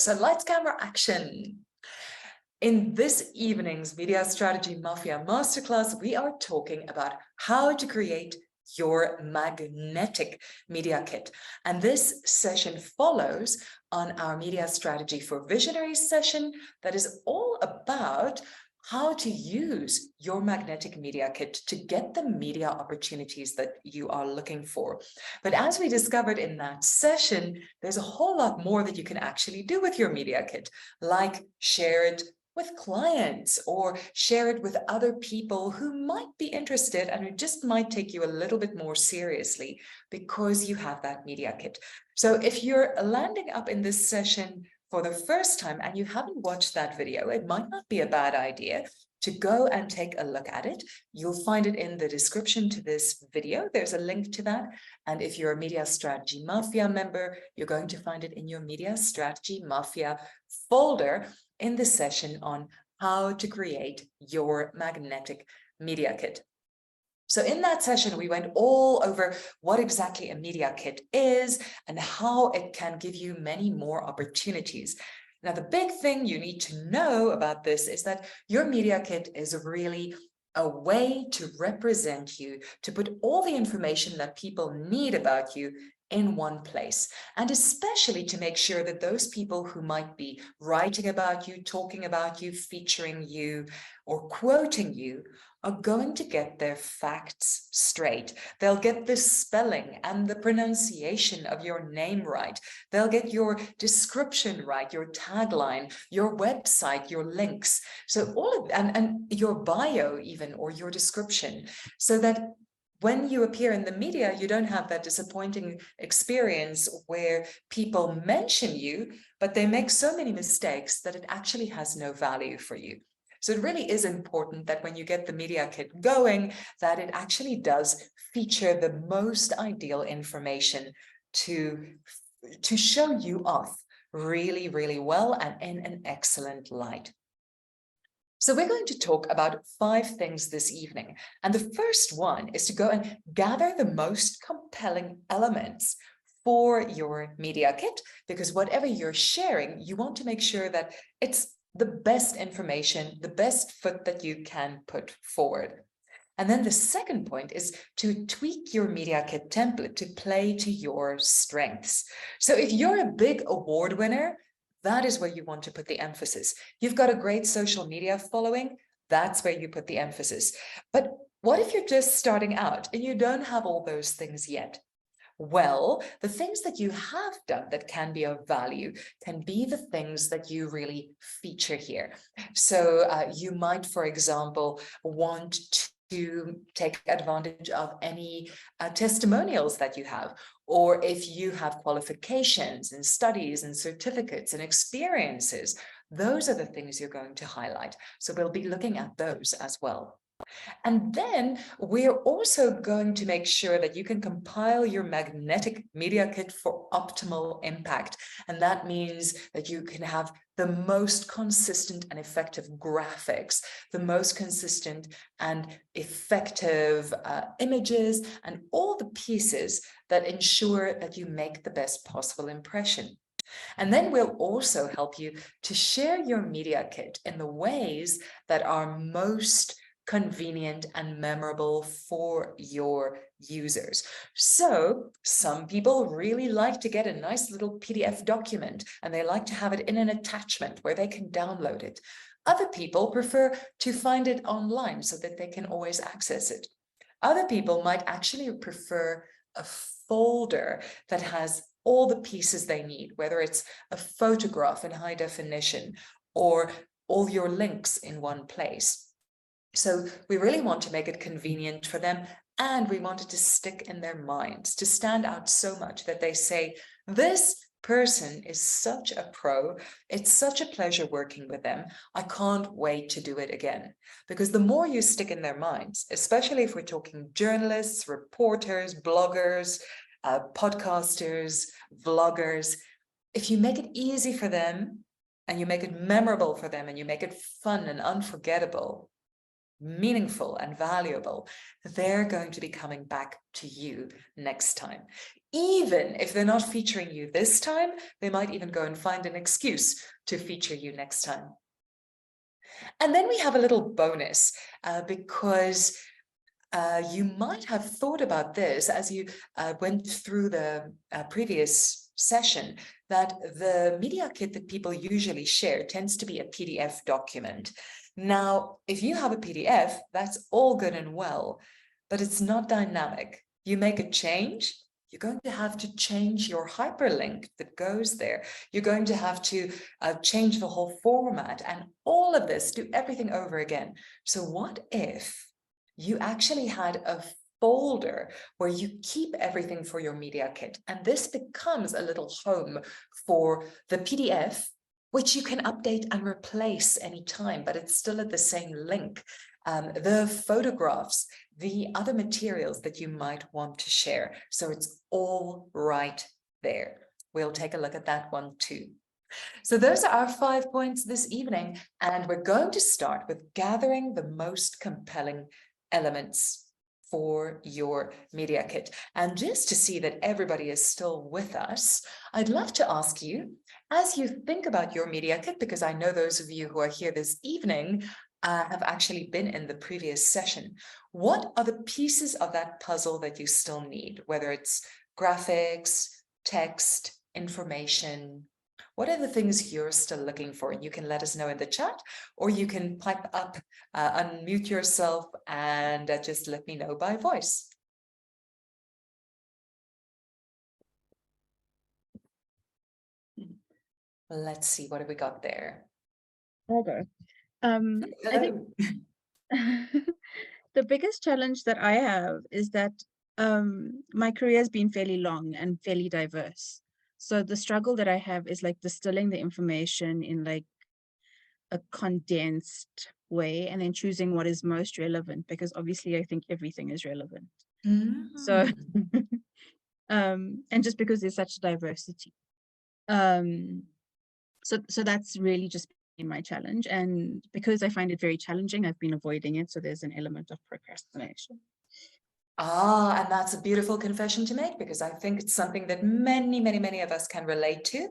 So lights, camera, action. In this evening's Media Strategy Mafia Masterclass, we are talking about how to create your magnetic media kit. And this session follows on our Media Strategy for Visionaries session that is all about how to use your magnetic media kit to get the media opportunities that you are looking for. But as we discovered in that session, there's a whole lot more that you can actually do with your media kit, like share it with clients or share it with other people who might be interested and who just might take you a little bit more seriously because you have that media kit. So if you're landing up in this session for the first time and you haven't watched that video, it might not be a bad idea to go and take a look at it. You'll find it in the description to this video. There's a link to that. And if you're a Media Strategy Mafia member, you're going to find it in your Media Strategy Mafia folder in the session on how to create your magnetic media kit. So in that session, we went all over what exactly a media kit is and how it can give you many more opportunities. Now, the big thing you need to know about this is that your media kit is really a way to represent you, to put all the information that people need about you in one place, and especially to make sure that those people who might be writing about you, talking about you, featuring you, or quoting you are going to get their facts straight. They'll get the spelling and the pronunciation of your name right. They'll get your description right, your tagline, your website, your links. So all of, and your bio even, or your description, so that when you appear in the media, you don't have that disappointing experience where people mention you, but they make so many mistakes that it actually has no value for you. So it really is important that when you get the media kit going, that it actually does feature the most ideal information to show you off really, really well and in an excellent light. So we're going to talk about 5 things this evening. And the first one is to go and gather the most compelling elements for your media kit, because whatever you're sharing, you want to make sure that it's the best information, the best foot that you can put forward. And then the second point is to tweak your media kit template to play to your strengths. So if you're a big award winner, that is where you want to put the emphasis. You've got a great social media following, that's where you put the emphasis. But what if you're just starting out and you don't have all those things yet? Well, the things that you have done that can be of value can be the things that you really feature here. So you might, for example, want to take advantage of any testimonials that you have, or if you have qualifications and studies and certificates and experiences, those are the things you're going to highlight. So we'll be looking at those as well. And then we're also going to make sure that you can compile your magnetic media kit for optimal impact. And that means that you can have the most consistent and effective graphics, the most consistent and effective images, and all the pieces that ensure that you make the best possible impression. And then we'll also help you to share your media kit in the ways that are most convenient and memorable for your users. So some people really like to get a nice little PDF document and they like to have it in an attachment where they can download it. Other people prefer to find it online so that they can always access it. Other people might actually prefer a folder that has all the pieces they need, whether it's a photograph in high definition or all your links in one place. So we really want to make it convenient for them, and we want it to stick in their minds, to stand out so much that they say, this person is such a pro, it's such a pleasure working with them, I can't wait to do it again. Because the more you stick in their minds, especially if we're talking journalists, reporters, bloggers, podcasters, vloggers, if you make it easy for them and you make it memorable for them and you make it fun and unforgettable, meaningful and valuable, they're going to be coming back to you next time. Even if they're not featuring you this time, they might even go and find an excuse to feature you next time. And then we have a little bonus because you might have thought about this as you went through the previous session, that the media kit that people usually share tends to be a PDF document. Now, if you have a PDF, that's all good and well, but it's not dynamic. You make a change, you're going to have to change your hyperlink that goes there. You're going to have to change the whole format and all of this, do everything over again. So what if you actually had a folder where you keep everything for your media kit, and this becomes a little home for the PDF, which you can update and replace anytime, but it's still at the same link. The photographs, the other materials that you might want to share. So it's all right there. We'll take a look at that one too. So those are our 5 points this evening, and we're going to start with gathering the most compelling elements for your media kit. And just to see that everybody is still with us, I'd love to ask you, as you think about your media kit, because I know those of you who are here this evening have actually been in the previous session, what are the pieces of that puzzle that you still need, whether it's graphics, text, information? What are the things you're still looking for? You can let us know in the chat, or you can pipe up, unmute yourself, and just let me know by voice. Let's see, what have we got there? I think the biggest challenge that I have is that my career has been fairly long and fairly diverse. So the struggle that I have is like distilling the information in like a condensed way and then choosing what is most relevant, because obviously I think everything is relevant. So and just because there's such diversity. So that's really just been my challenge. And because I find it very challenging, I've been avoiding it. So there's an element of procrastination. And that's a beautiful confession to make, because I think it's something that many of us can relate to.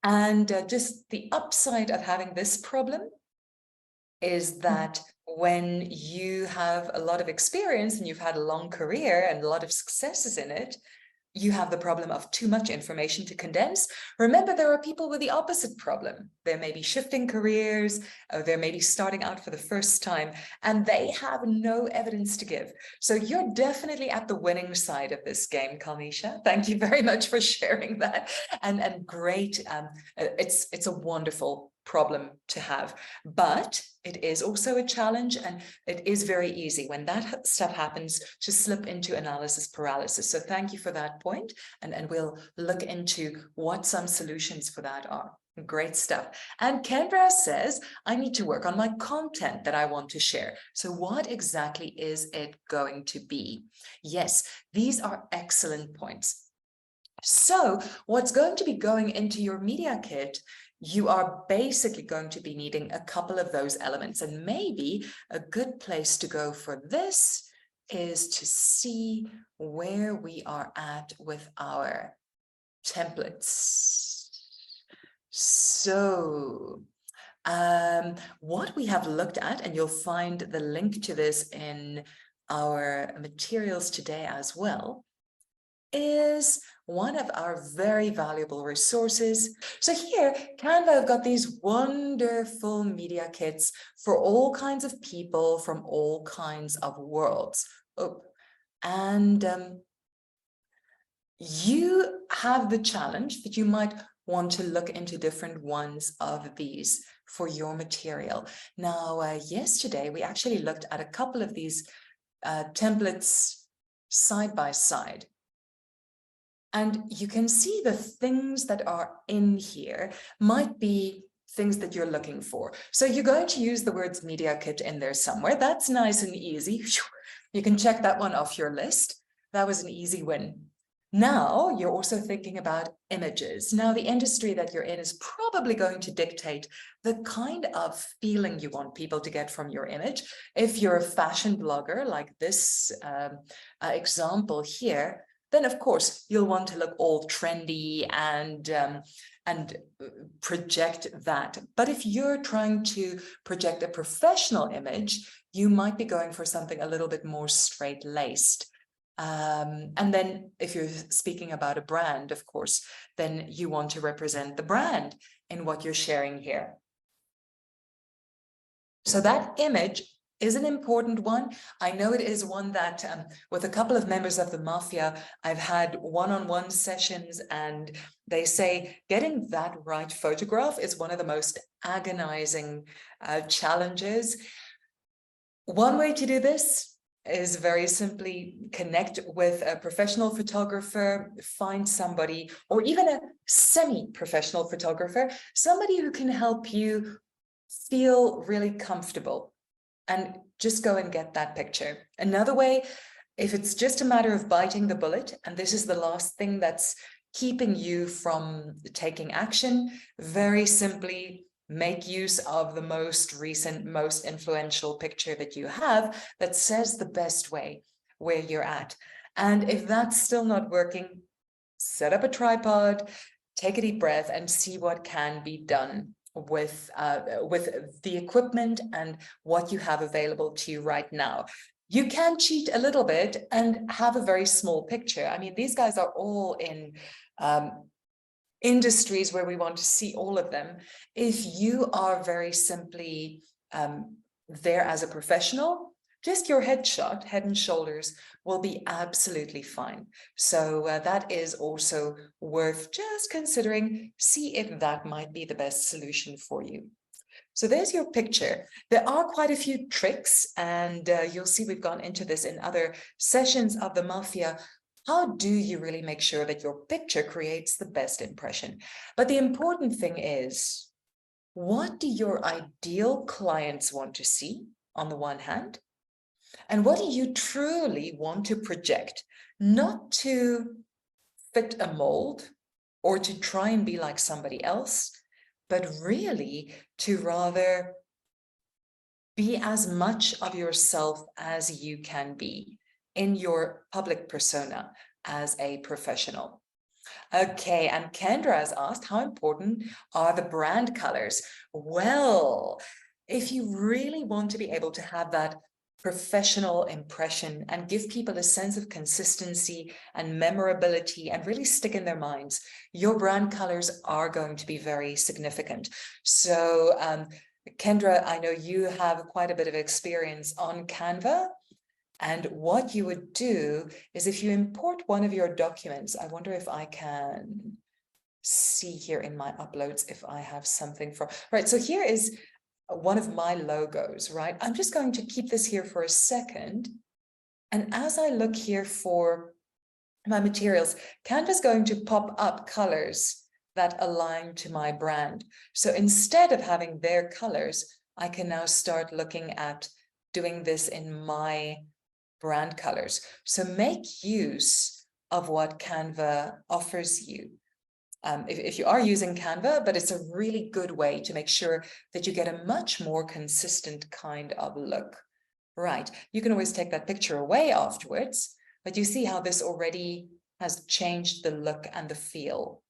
And just the upside of having this problem is that when you have a lot of experience and you've had a long career and a lot of successes in it, you have the problem of too much information to condense. Remember, there are people with the opposite problem. They may be shifting careers, or they may be starting out for the first time, and they have no evidence to give. So you're definitely at the winning side of this game, Kalnisha. Thank you very much for sharing that. And great, it's a wonderful problem to have, but it is also a challenge, and it is very easy when that stuff happens to slip into analysis paralysis. So thank you for that point, and we'll look into what some solutions for that are. Great stuff. And Kendra says, I need to work on my content that I want to share. So what exactly is it going to be? Yes, these are excellent points. So what's going to be going into your media kit, you are basically going to be needing a couple of those elements, and maybe a good place to go for this is to see where we are at with our templates. So what we have looked at, and you'll find the link to this in our materials today as well, is one of our very valuable resources. So here, Canva have got these wonderful media kits for all kinds of people from all kinds of worlds. And you have the challenge that you might want to look into different ones of these for your material. Now, yesterday, we actually looked at a couple of these templates side by side. And you can see the things that are in here might be things that you're looking for. So you're going to use the words media kit in there somewhere. That's nice and easy. You can check that one off your list. That was an easy win. Now you're also thinking about images. Now the industry that you're in is probably going to dictate the kind of feeling you want people to get from your image. If you're a fashion blogger like this example here, then of course you'll want to look all trendy and project that. But if you're trying to project a professional image, you might be going for something a little bit more straight-laced. And then if you're speaking about a brand, of course, then you want to represent the brand in what you're sharing here. So that image is an important one. I know it is one that with a couple of members of the Mafia, I've had one-on-one sessions, and they say getting that right photograph is one of the most agonizing challenges. One way to do this is very simply connect with a professional photographer, find somebody, or even a semi-professional photographer, somebody who can help you feel really comfortable, and just go and get that picture. Another way, if it's just a matter of biting the bullet, and this is the last thing that's keeping you from taking action, very simply make use of the most recent, most influential picture that you have that says the best way where you're at. And if that's still not working, set up a tripod, take a deep breath, and see what can be done with the equipment and what you have available to you right now. You can cheat a little bit and have a very small picture. I mean, these guys are all in industries where we want to see all of them. If you are very simply there as a professional, just your headshot, head and shoulders, will be absolutely fine. So that is also worth just considering. See if that might be the best solution for you. So there's your picture. There are quite a few tricks, and you'll see we've gone into this in other sessions of the Mafia. How do you really make sure that your picture creates the best impression? But the important thing is, what do your ideal clients want to see on the one hand? And what do you truly want to project? Not to fit a mold or to try and be like somebody else, but really to rather be as much of yourself as you can be in your public persona as a professional. Okay, and Kendra has asked, how important are the brand colors? Well, if you really want to be able to have that professional impression and give people a sense of consistency and memorability and really stick in their minds, your brand colors are going to be very significant. So Kendra, I know you have quite a bit of experience on Canva. And what you would do is, if you import one of your documents, I wonder if I can see here in my uploads if I have something from, right, so here is one of my logos, right? I'm just going to keep this here for a second. And as I look here for my materials, Canva's going to pop up colors that align to my brand. So instead of having their colors, I can now start looking at doing this in my brand colors. So make use of what Canva offers you. If you are using Canva, but it's a really good way to make sure that you get a much more consistent kind of look. Right, you can always take that picture away afterwards, but you see how this already has changed the look and the feel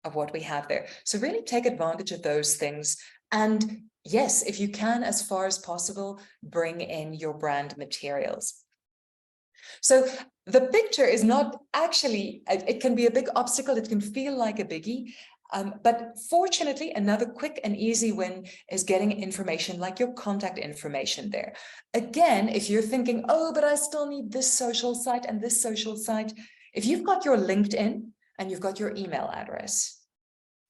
of what we have there. So really take advantage of those things. And yes, if you can, as far as possible, bring in your brand materials. So the picture is not actually, it can be a big obstacle, it can feel like a biggie, but fortunately, another quick and easy win is getting information like your contact information there. Again, if you're thinking, oh, but I still need this social site and this social site, if you've got your LinkedIn and you've got your email address,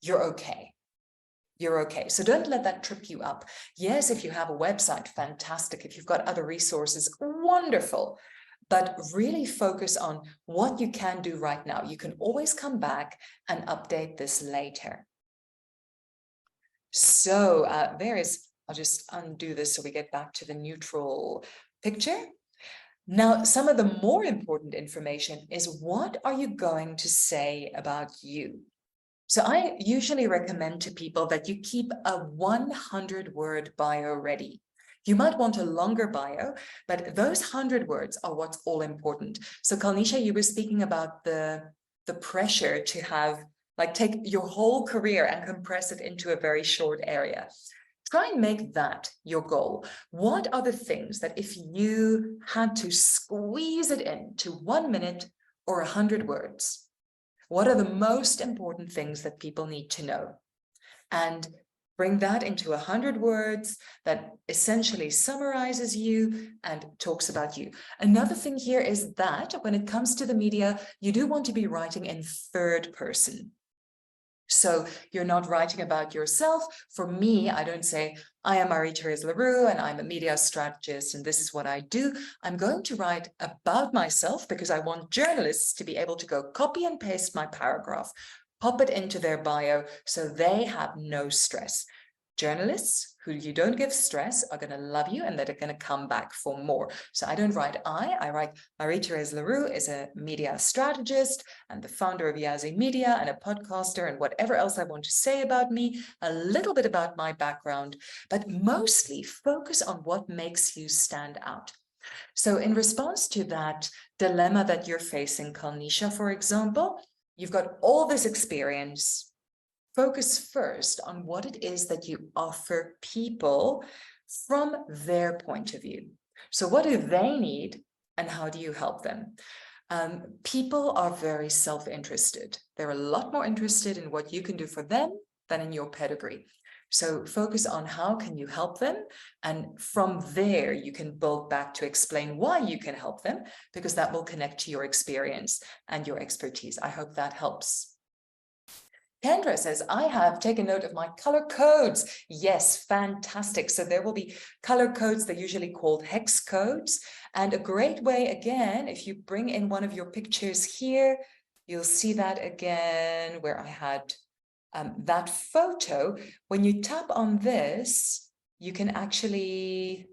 you're okay. You're okay. So don't let that trip you up. Yes, if you have a website, fantastic. If you've got other resources, wonderful. But really focus on what you can do right now. You can always come back and update this later. So I'll just undo this so we get back to the neutral picture. Now, some of the more important information is, what are you going to say about you? So I usually recommend to people that you keep a 100-word bio ready. You might want a longer bio, but those 100 words are what's all important. So Kalnisha, you were speaking about the pressure to have, like, take your whole career and compress it into a very short area. Try and make that your goal. What are the things that if you had to squeeze it into 1 minute or 100 words, what are the most important things that people need to know? And bring that into 100 words that essentially summarizes you and talks about you. Another thing here is that when it comes to the media, you do want to be writing in third person. So you're not writing about yourself. For me, I don't say, I am Marie-Therese Leroux and I'm a media strategist and this is what I do. I'm going to write about myself because I want journalists to be able to go copy and paste my paragraph, pop it into their bio so they have no stress. Journalists who you don't give stress are going to love you and that are going to come back for more. So I don't write I write Marie-Therese Leroux is a media strategist and the founder of Yazzie Media and a podcaster and whatever else I want to say about me, a little bit about my background, but mostly focus on what makes you stand out. So in response to that dilemma that you're facing, Kalnisha, for example, you've got all this experience. Focus first on what it is that you offer people from their point of view. So what do they need and how do you help them? People are very self-interested. They're a lot more interested in what you can do for them than in your pedigree. So focus on how can you help them, and from there you can build back to explain why you can help them, because that will connect to your experience and your expertise. I hope that helps. Kendra says, I have taken note of my color codes. Yes, fantastic. So there will be color codes. They're usually called hex codes. And a great way, again, if you bring in one of your pictures here, you'll see that again where I had that photo. When you tap on this, you can actually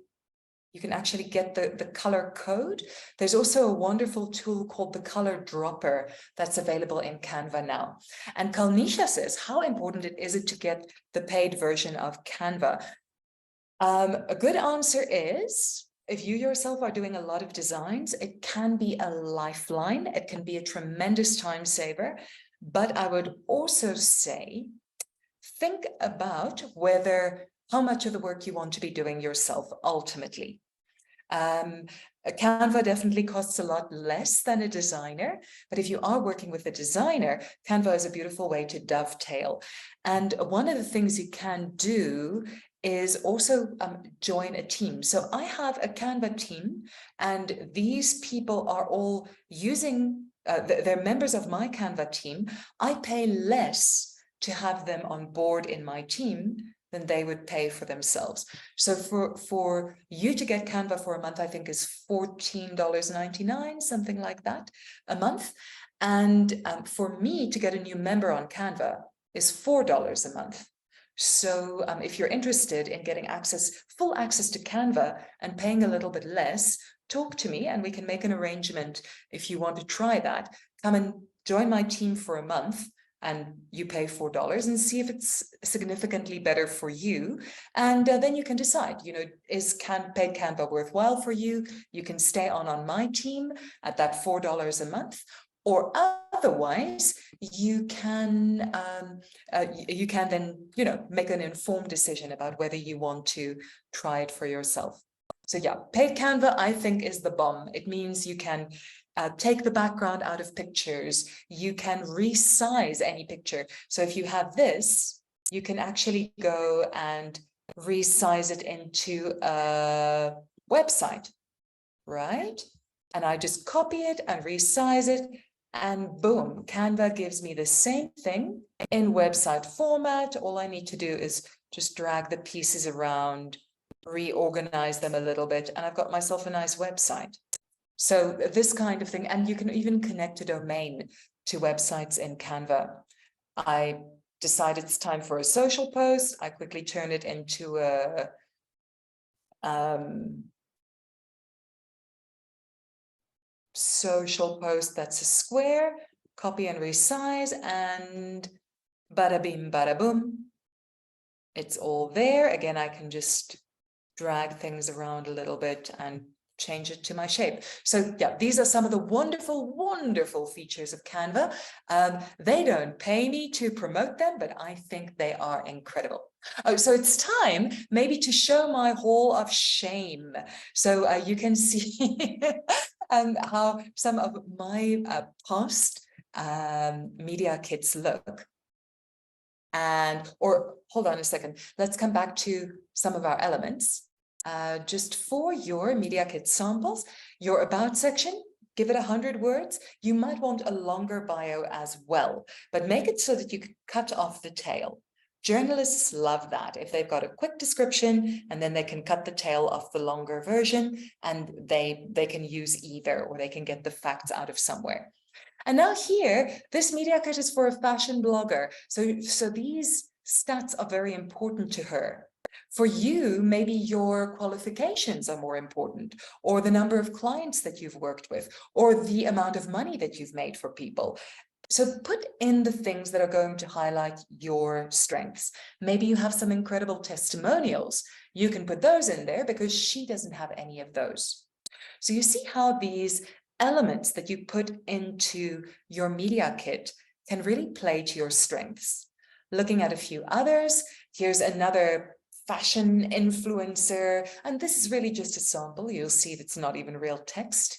get the color code. There's also a wonderful tool called the color dropper that's available in Canva now. And Kalnisha says, how important is it to get the paid version of Canva? A good answer is, if you yourself are doing a lot of designs, it can be a lifeline. It can be a tremendous time saver. But I would also say, think about how much of the work you want to be doing yourself ultimately. Canva definitely costs a lot less than a designer, but if you are working with a designer, Canva is a beautiful way to dovetail. And one of the things you can do is also join a team. So I have a Canva team, and these people are all using, they're members of my Canva team. I pay less to have them on board in my team than they would pay for themselves. So for you to get Canva for a month, I think is $14.99, something like that, a month. And for me to get a new member on Canva is $4 a month. So if you're interested in getting full access to Canva and paying a little bit less, talk to me and we can make an arrangement. If you want to try that, come and join my team for a month, and you pay $4 and see if it's significantly better for you. And then you can decide, is paid Canva worthwhile for you? You can stay on my team at that $4 a month, or otherwise you can then, make an informed decision about whether you want to try it for yourself. So yeah, paid Canva, I think, is the bomb. It means you can take the background out of pictures. You can resize any picture. So if you have this, you can actually go and resize it into a website, right? And I just copy it and resize it, and boom, Canva gives me the same thing in website format. All I need to do is just drag the pieces around, reorganize them a little bit, and I've got myself a nice website. So this kind of thing, and you can even connect a domain to websites in Canva. I decide it's time for a social post. I quickly turn it into a social post that's a square, copy and resize, and bada bing, bada boom. It's all there. Again, I can just drag things around a little bit and change it to my shape. So yeah, these are some of the wonderful, wonderful features of Canva. They don't pay me to promote them, but I think they are incredible. Oh, so it's time maybe to show my hall of shame. So you can see how some of my past media kits look. Or hold on a second, let's come back to some of our elements. Just for your Media Kit samples, your about section, give it 100 words. You might want a longer bio as well, but make it so that you can cut off the tail. Journalists love that. If they've got a quick description and then they can cut the tail off the longer version, and they can use either, or they can get the facts out of somewhere. And now here, this Media Kit is for a fashion blogger. So these stats are very important to her. For you, maybe your qualifications are more important, or the number of clients that you've worked with, or the amount of money that you've made for people. So put in the things that are going to highlight your strengths. Maybe you have some incredible testimonials. You can put those in there because she doesn't have any of those. So you see how these elements that you put into your Media Kit can really play to your strengths. Looking at a few others, here's another fashion influencer, and this is really just a sample. You'll see it's not even real text.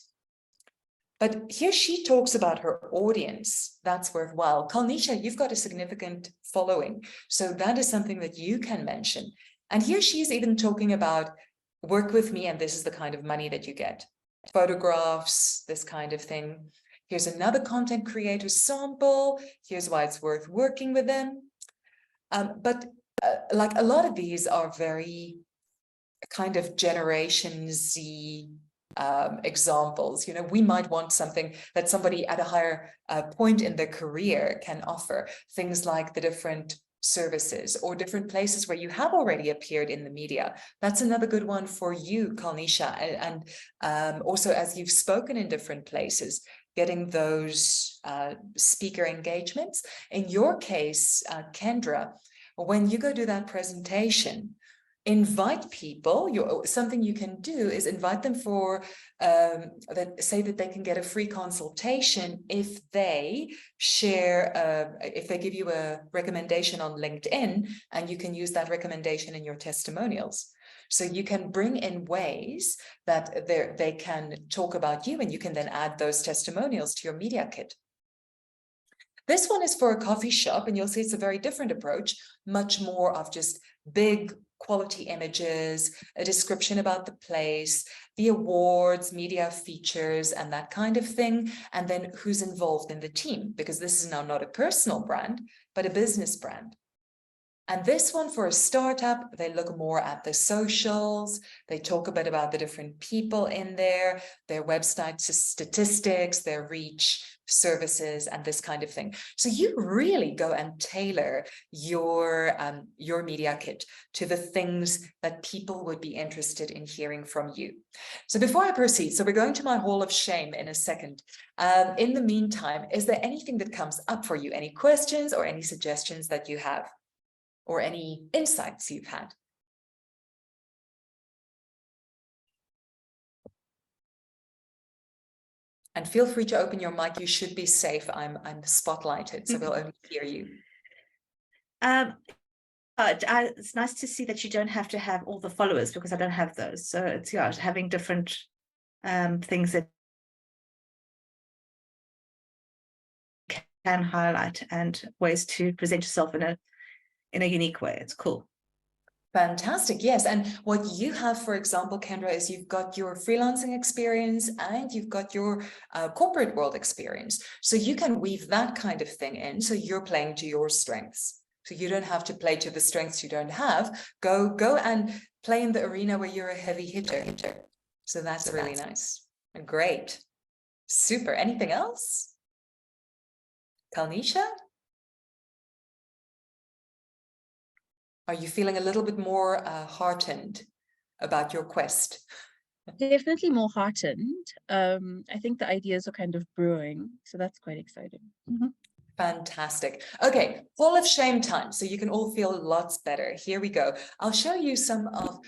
But here she talks about her audience. That's worthwhile. Kalnisha, you've got a significant following, so that is something that you can mention. And here she's even talking about work with me, and this is the kind of money that you get. Photographs, this kind of thing. Here's another content creator sample. Here's why it's worth working with them. But like a lot of these are very kind of Generation Z examples. You know, we might want something that somebody at a higher point in their career can offer. Things like the different services or different places where you have already appeared in the media. That's another good one for you, Kalnisha. And also, as you've spoken in different places, getting those speaker engagements. In your case, Kendra, when you go do that presentation, invite people. Something you can do is invite them for say that they can get a free consultation if they share, if they give you a recommendation on LinkedIn, and you can use that recommendation in your testimonials. So you can bring in ways that they can talk about you, and you can then add those testimonials to your Media Kit. This one is for a coffee shop, and you'll see it's a very different approach, much more of just big quality images, a description about the place, the awards, media features, and that kind of thing, and then who's involved in the team, because this is now not a personal brand, but a business brand. And this one for a startup, they look more at the socials. They talk a bit about the different people in there, their website statistics, their reach, services, and this kind of thing. So you really go and tailor your Media Kit to the things that people would be interested in hearing from you. So before I proceed, so we're going to my hall of shame in a second. In the meantime, is there anything that comes up for you? Any questions or any suggestions that you have? Or any insights you've had? And feel free to open your mic. You should be safe. I'm spotlighted, so we'll only hear you. It's nice to see that you don't have to have all the followers, because I don't have those. So it's having different things that can highlight and ways to present yourself in a unique way. It's cool. Fantastic. Yes. And what you have, for example, Kendra, is you've got your freelancing experience and you've got your corporate world experience. So you can weave that kind of thing in. So you're playing to your strengths. So you don't have to play to the strengths you don't have. Go and play in the arena where you're a heavy hitter. So that's really nice. Great. Super. Anything else? Kalnisha? Are you feeling a little bit more heartened about your quest? Definitely more heartened. I think the ideas are kind of brewing, so that's quite exciting. Fantastic. Okay, Hall of Shame time, so you can all feel lots better. Here we go. I'll show you some of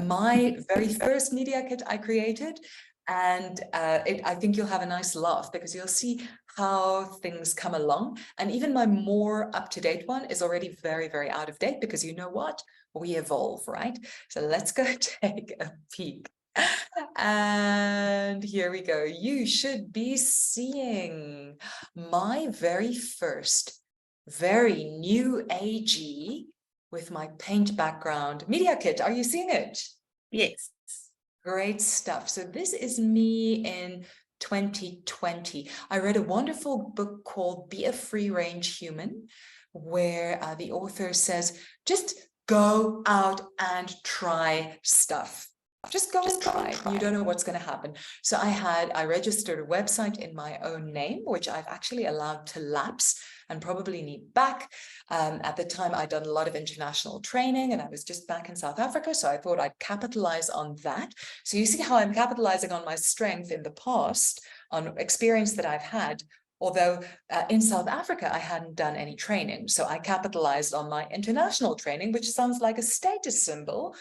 my very first media kit I created, and I think you'll have a nice laugh because you'll see how things come along. And even my more up-to-date one is already very, very out of date because you know what? We evolve, right? So let's go take a peek. And here we go. You should be seeing my very first, very new agey with my paint background media kit. Are you seeing it? Yes. Great stuff. So this is me in 2020. I read a wonderful book called Be a Free Range Human, where the author says, just go out and try stuff. Just go and try. You don't know what's going to happen. So I registered a website in my own name, which I've actually allowed to lapse and probably need back. At the time, I'd done a lot of international training and I was just back in South Africa. So I thought I'd capitalize on that. So you see how I'm capitalizing on my strength in the past, on experience that I've had. Although in South Africa, I hadn't done any training. So I capitalized on my international training, which sounds like a status symbol,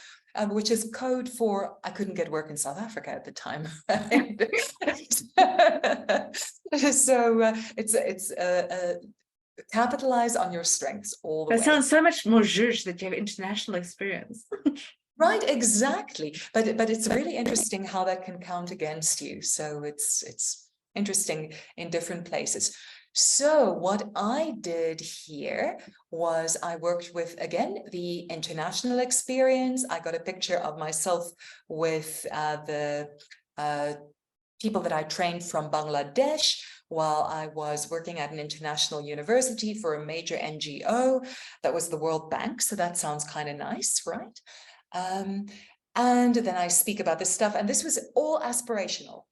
which is code for I couldn't get work in South Africa at the time. So it's capitalize on your strengths all the way. That sounds so much more zhuzh that you have international experience. Right, exactly. But it's really interesting how that can count against you. So it's interesting in different places. So what I did here was I worked with, again, the international experience. I got a picture of myself with the people that I trained from Bangladesh while I was working at an international university for a major NGO. That was the World Bank. So that sounds kind of nice, right? And then I speak about this stuff, and this was all aspirational.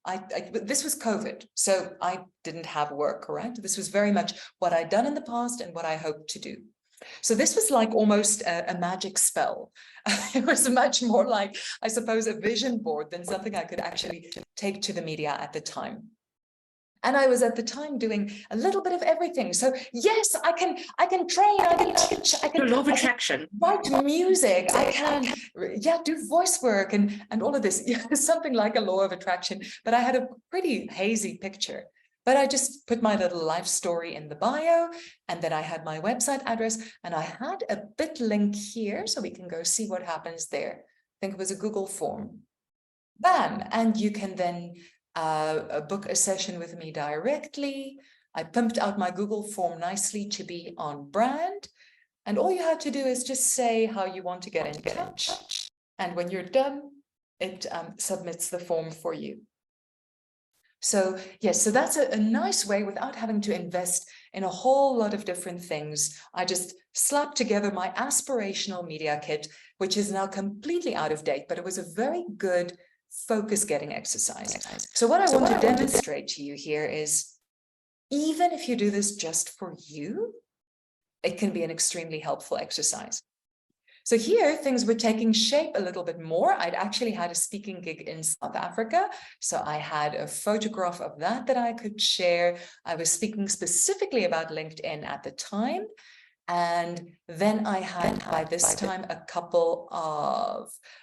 This was COVID, so I didn't have work, right? This was very much what I'd done in the past and what I hoped to do. So this was like almost a magic spell. It was much more like, I suppose, a vision board than something I could actually take to the media at the time. And I was at the time doing a little bit of everything. So yes, I can train, I can teach, I can The law of attraction. write music, I can do voice work and all of this. Something like a law of attraction. But I had a pretty hazy picture. But I just put my little life story in the bio, and then I had my website address, and I had a bit link here, so we can go see what happens there. I think it was a Google form. Bam, and you can then book a session with me directly. I pumped out my Google form nicely to be on brand. And all you have to do is just say how you want to get in touch. And when you're done, it submits the form for you. So yes, so that's a nice way without having to invest in a whole lot of different things. I just slapped together my aspirational media kit, which is now completely out of date, but it was a very good focus getting exercise. So what I want to demonstrate to you here is, even if you do this just for you, it can be an extremely helpful exercise. So here things were taking shape a little bit more. I'd actually had a speaking gig in South Africa. So I had a photograph of that I could share. I was speaking specifically about LinkedIn at the time. And then I had by this time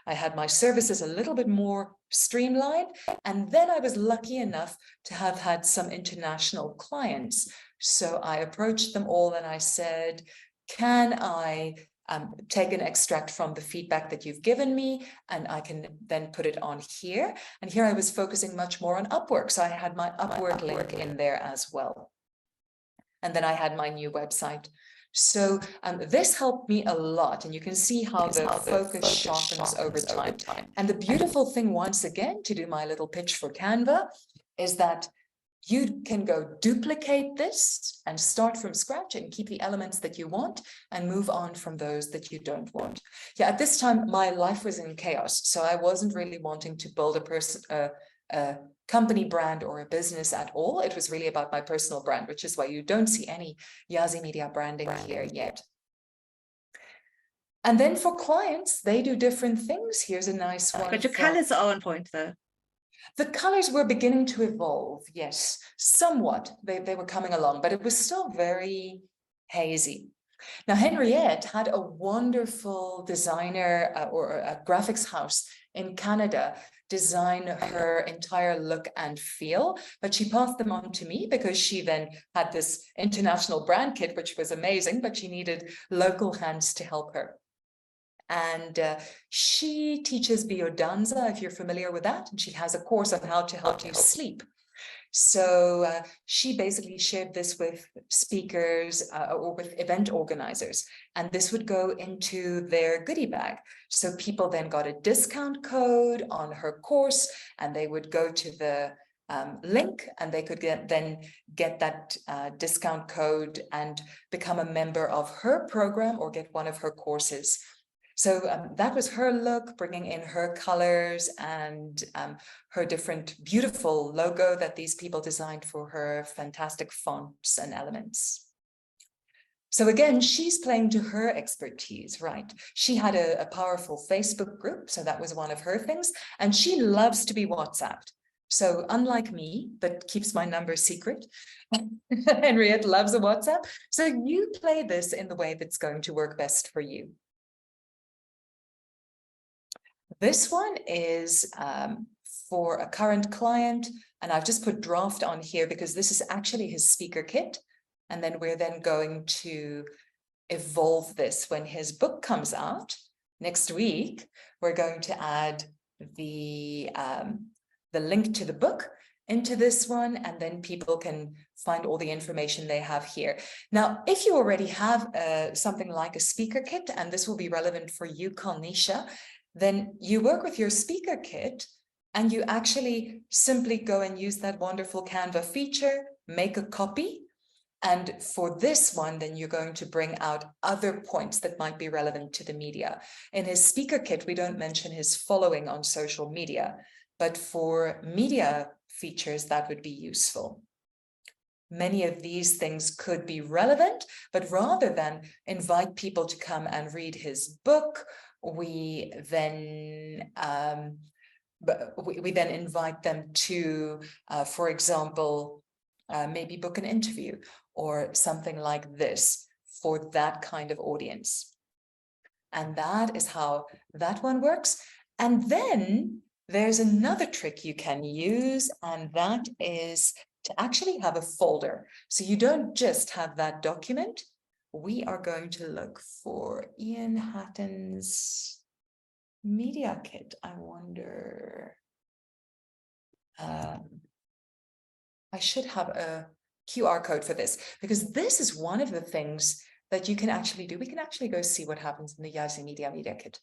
I had my services a little bit more streamlined. And then I was lucky enough to have had some international clients. So I approached them all and I said, can I take an extract from the feedback that you've given me, and I can then put it on here. And here I was focusing much more on Upwork. So I had my Upwork link in there as well. And then I had my new website. So this helped me a lot, and you can see how the focus sharpens over time. And the beautiful thing, once again, to do my little pitch for Canva, is that you can go duplicate this and start from scratch and keep the elements that you want and move on from those that you don't want. Yeah, at this time, my life was in chaos, so I wasn't really wanting to build a company brand or a business at all. It was really about my personal brand, which is why you don't see any Yazi Media branding here yet. And then for clients, they do different things. Here's a nice one. But your colors are on point though. The colors were beginning to evolve, yes, somewhat. They were coming along, but it was still very hazy. Now, Henriette had a wonderful designer or a graphics house in Canada design her entire look and feel, but she passed them on to me because she then had this international brand kit, which was amazing, but she needed local hands to help her. And she teaches biodanza, if you're familiar with that, and she has a course on how to help you sleep. So she basically shared this with speakers or with event organizers, and this would go into their goodie bag. So people then got a discount code on her course, and they would go to the link, and they could then get that discount code and become a member of her program or get one of her courses. So that was her look, bringing in her colors and her different beautiful logo that these people designed for her, fantastic fonts and elements. So again, she's playing to her expertise, right? She had a powerful Facebook group, so that was one of her things, and she loves to be WhatsApped. So unlike me, that keeps my number secret, Henriette loves a WhatsApp. So you play this in the way that's going to work best for you. This one is for a current client, and I've just put draft on here because this is actually his speaker kit. And then we're then going to evolve this when his book comes out next week. We're going to add the link to the book into this one, and then people can find all the information they have here. Now, if you already have something like a speaker kit, and this will be relevant for you, Kalnisha, then you work with your speaker kit and you actually simply go and use that wonderful Canva feature, make a copy. And for this one, then you're going to bring out other points that might be relevant to the media. In his speaker kit, we don't mention his following on social media, but for media features, that would be useful. Many of these things could be relevant, but rather than invite people to come and read his book, we then invite them to, for example, maybe book an interview or something like this for that kind of audience. And that is how that one works. And then there's another trick you can use, and that is to actually have a folder. So you don't just have that document. We are going to look for Ian Hatton's media kit. I wonder, I should have a QR code for this, because this is one of the things that you can actually do. We can actually go see what happens in the Yazi Media Kit.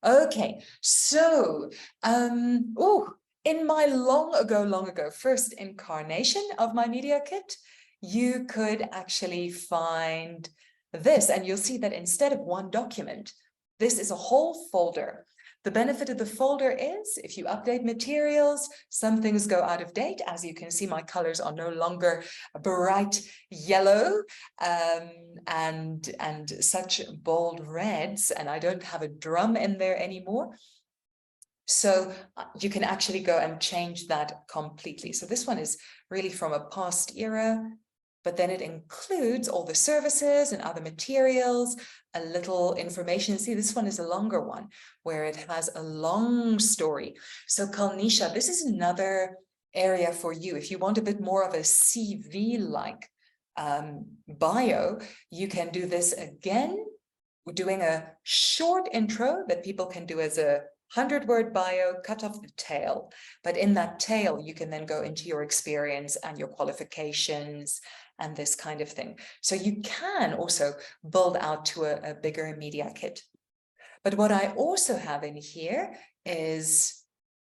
Okay, so, in my long ago first incarnation of my media kit, you could actually find this, and you'll see that instead of one document, this is a whole folder. The benefit of the folder is if you update materials, some things go out of date. As you can see, my colors are no longer bright yellow and such bold reds, and I don't have a drum in there anymore. So you can actually go and change that completely. So this one is really from a past era, but then it includes all the services and other materials, a little information. See, this one is a longer one where it has a long story. So Kalnisha, this is another area for you. If you want a bit more of a CV-like bio, you can do this again. We're doing a short intro that people can do as a 100-word bio, cut off the tail. But in that tail, you can then go into your experience and your qualifications and this kind of thing. So you can also build out to a bigger media kit. But what I also have in here is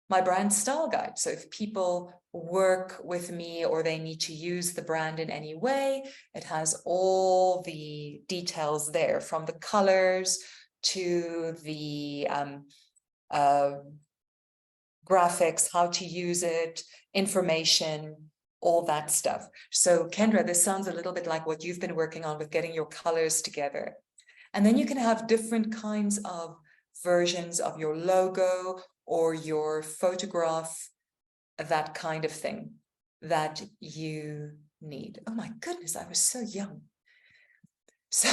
my brand style guide. So if people work with me or they need to use the brand in any way, it has all the details there, from the colors to the graphics, how to use it, information, all that stuff. So Kendra, this sounds a little bit like what you've been working on with getting your colors together. And then you can have different kinds of versions of your logo or your photograph, that kind of thing that you need. Oh my goodness, I was so young. So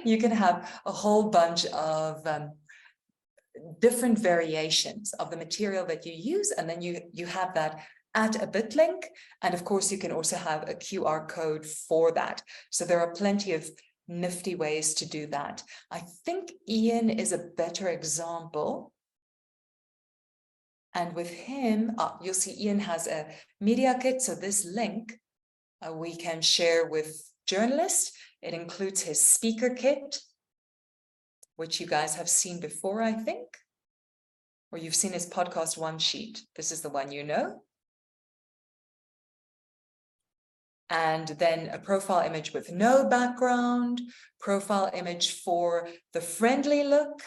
you can have a whole bunch of different variations of the material that you use, and then you have that at a bit link. And of course, you can also have a QR code for that. So there are plenty of nifty ways to do that. I think Ian is a better example. And with him, you'll see Ian has a media kit. So this link we can share with journalists. It includes his speaker kit, which you guys have seen before, I think, or you've seen his podcast one sheet. This is the one you know. And then a profile image with no background, profile image for the friendly look,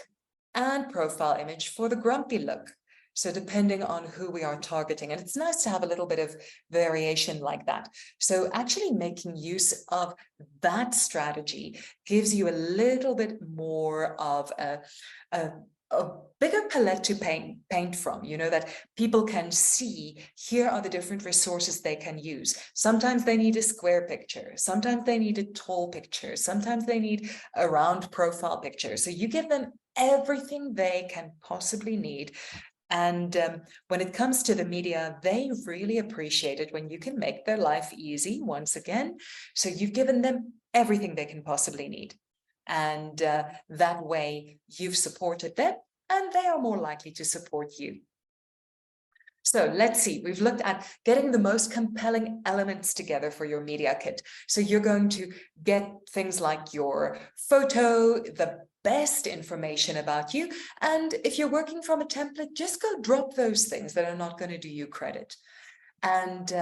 and profile image for the grumpy look. So depending on who we are targeting, and it's nice to have a little bit of variation like that. So actually making use of that strategy gives you a little bit more of a bigger palette to paint from, you know, that people can see, here are the different resources they can use. Sometimes they need a square picture, sometimes they need a tall picture, sometimes they need a round profile picture. So you give them everything they can possibly need. And when it comes to the media, they really appreciate it when you can make their life easy once again. So you've given them everything they can possibly need. And that way you've supported them and they are more likely to support you. So let's see, we've looked at getting the most compelling elements together for your media kit. So you're going to get things like your photo, the best information about you. And if you're working from a template, just go drop those things that are not going to do you credit. And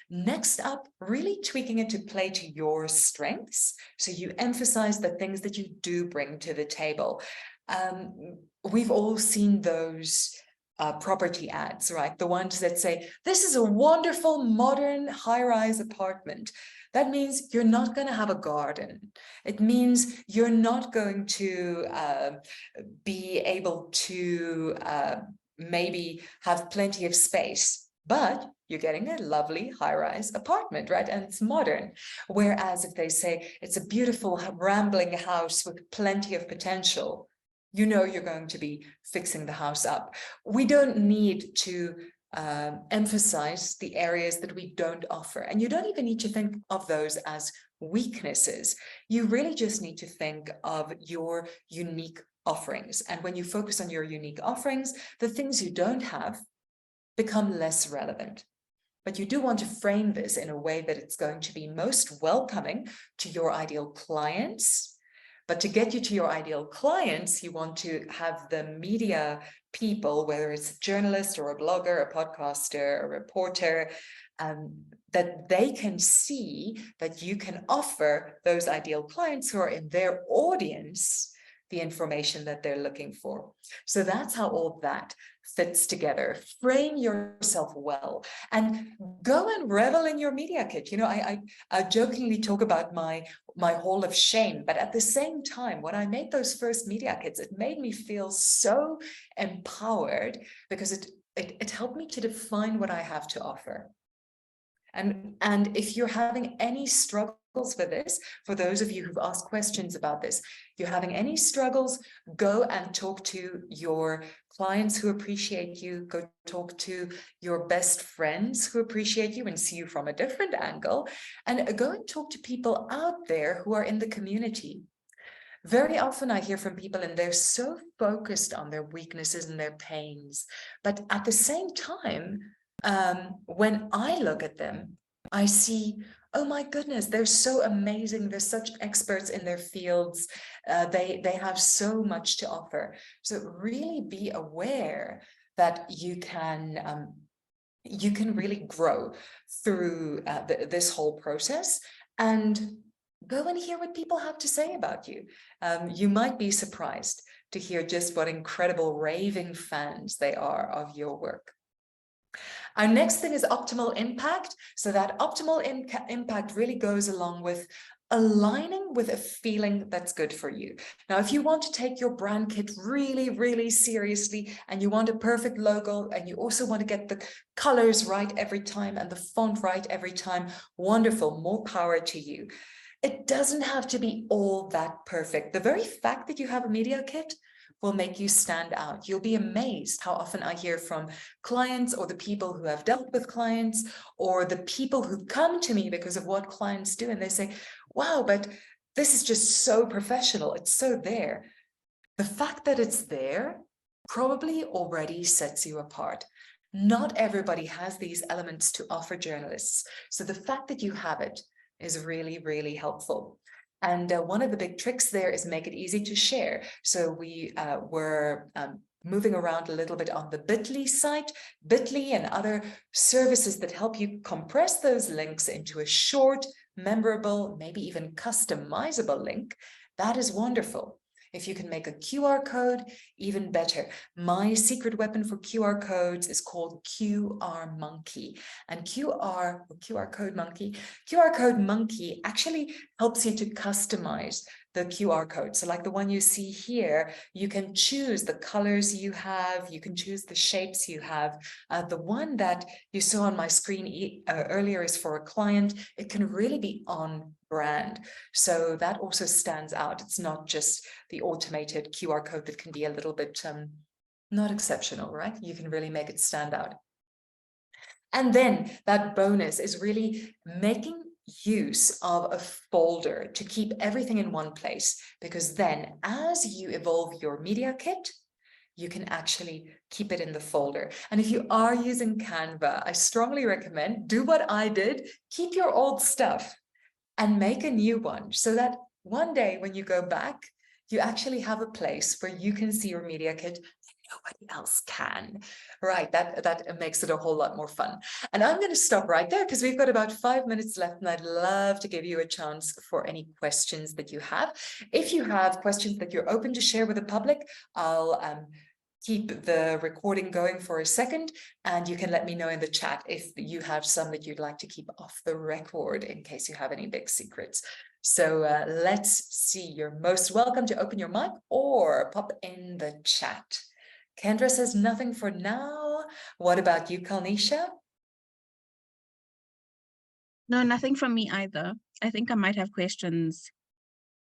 next up, really tweaking it to play to your strengths. So you emphasize the things that you do bring to the table. We've all seen those property ads, right? The ones that say, this is a wonderful modern high-rise apartment. That means you're not going to have a garden. It means you're not going to be able to maybe have plenty of space, but you're getting a lovely high-rise apartment, right? And it's modern. Whereas if they say it's a beautiful rambling house with plenty of potential, you know you're going to be fixing the house up. We don't need to emphasize the areas that we don't offer. And you don't even need to think of those as weaknesses. You really just need to think of your unique offerings. And when you focus on your unique offerings, the things you don't have become less relevant. But you do want to frame this in a way that it's going to be most welcoming to your ideal clients. But to get you to your ideal clients, you want to have the media people, whether it's a journalist or a blogger, a podcaster, a reporter, that they can see that you can offer those ideal clients who are in their audience the information that they're looking for. So that's how all that fits together. Frame yourself well and go and revel in your media kit. You know, I jokingly talk about my hall of shame, but at the same time, when I made those first media kits, it made me feel so empowered because it helped me to define what I have to offer. And if you're having any struggles with this, for those of you who've asked questions about this, if you're having any struggles, go and talk to your clients who appreciate you, go talk to your best friends who appreciate you and see you from a different angle, and go and talk to people out there who are in the community. Very often I hear from people and they're so focused on their weaknesses and their pains, but at the same time, when I look at them, I see, oh my goodness, they're so amazing. They're such experts in their fields. They have so much to offer. So really be aware that you can really grow through this whole process and go and hear what people have to say about you. You might be surprised to hear just what incredible raving fans they are of your work. Our next thing is optimal impact. So that optimal impact really goes along with aligning with a feeling that's good for you. Now, if you want to take your brand kit really, really seriously, and you want a perfect logo, and you also want to get the colors right every time and the font right every time, wonderful, more power to you. It doesn't have to be all that perfect. The very fact that you have a media kit will make you stand out. You'll be amazed how often I hear from clients, or the people who have dealt with clients, or the people who come to me because of what clients do, and they say, wow, but this is just so professional. It's so there. The fact that it's there probably already sets you apart. Not everybody has these elements to offer journalists. So the fact that you have it is really, really helpful. And one of the big tricks there is make it easy to share. So we were moving around a little bit on the Bitly site, Bitly and other services that help you compress those links into a short, memorable, maybe even customizable link. That is wonderful. If you can make a QR code, even better. My secret weapon for QR codes is called QR Monkey. And QR Code Monkey actually helps you to customize the QR code. So like the one you see here, you can choose the colors you have, you can choose the shapes you have. The one that you saw on my screen earlier is for a client. It can really be on brand. So that also stands out. It's not just the automated QR code that can be a little bit not exceptional, right? You can really make it stand out. And then that bonus is really making use of a folder to keep everything in one place, because then as you evolve your media kit, you can actually keep it in the folder. And if you are using Canva, I strongly recommend do what I did, keep your old stuff and make a new one, so that one day when you go back, you actually have a place where you can see your media kit and nobody else can. Right, that makes it a whole lot more fun. And I'm going to stop right there because we've got about 5 minutes left, and I'd love to give you a chance for any questions that you have. If you have questions that you're open to share with the public, I'll keep the recording going for a second, and you can let me know in the chat if you have some that you'd like to keep off the record in case you have any big secrets. So let's see. You're most welcome to open your mic or pop in the chat. Kendra says nothing for now. What about you, Kalnisha? No, nothing from me either. I think I might have questions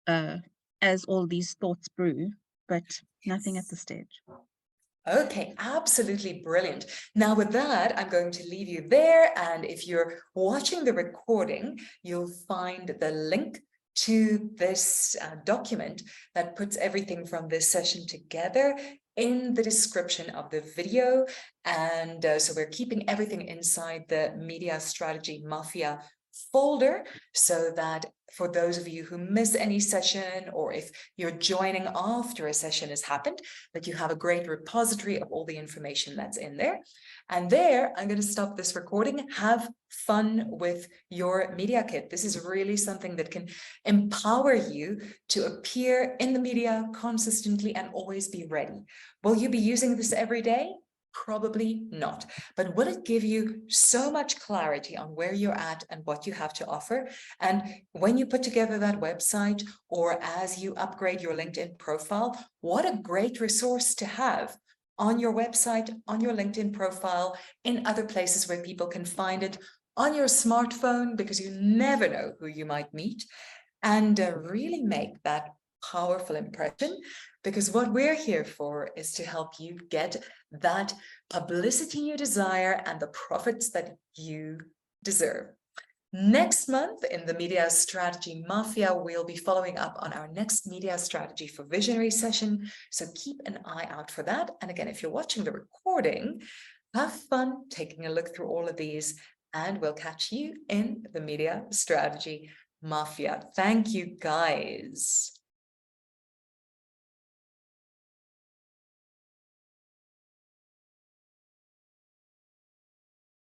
as all these thoughts brew, but nothing at this stage. Okay, absolutely brilliant. Now with that, I'm going to leave you there. And if you're watching the recording, you'll find the link to this document that puts everything from this session together in the description of the video. And so we're keeping everything inside the Media Strategy Mafia folder, so that for those of you who miss any session, or if you're joining after a session has happened, that you have a great repository of all the information that's in there. And there, I'm going to stop this recording. Have fun with your media kit. This is really something that can empower you to appear in the media consistently and always be ready. Will you be using this every day? Probably not. But will it give you so much clarity on where you're at and what you have to offer? And when you put together that website, or as you upgrade your LinkedIn profile, what a great resource to have on your website, on your LinkedIn profile, in other places where people can find it, on your smartphone, because you never know who you might meet, and really make that powerful impression. Because what we're here for is to help you get that publicity you desire and the profits that you deserve. Next month in the Media Strategy Mafia, we'll be following up on our next Media Strategy for Visionary session. So keep an eye out for that. And again, if you're watching the recording, have fun taking a look through all of these, and we'll catch you in the Media Strategy Mafia. Thank you, guys.